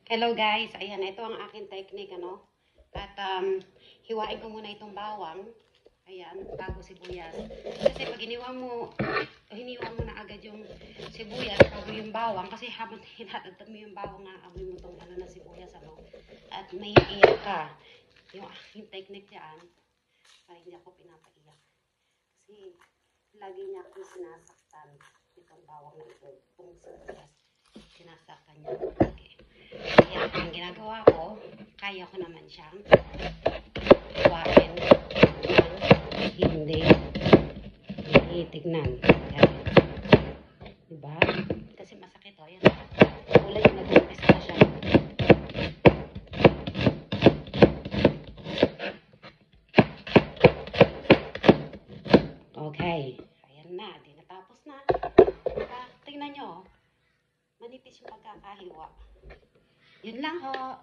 Hello guys, ayan, ito ang aking technique, ano. At hiwain ko muna itong bawang. Ayan, bago sibuyas. Kasi pag hiniwa mo na agad yung sibuyas, bago yung bawang, kasi habang hinatagtag mo yung bawang, naamoy mo itong na sibuyas, ano. At may iyak ka. Yung aking technique yan, para hindi ako pinapaiyak. Kasi lagi niya akong sinasaktan itong bawang na ito, itong sibuyas. Sinasaktan niya lagi. Kaya ang ginagawa ko, kaya ko naman siyang hiwain ng hindi tignan. Yan. Diba? Kasi masakit o. Yan. Kulay yung nag-umpisa na siya. Okay. Ayan na. Di natapos na. Diba? Tingnan nyo. Manipis yung pagkakahiwa. Yun lang ho.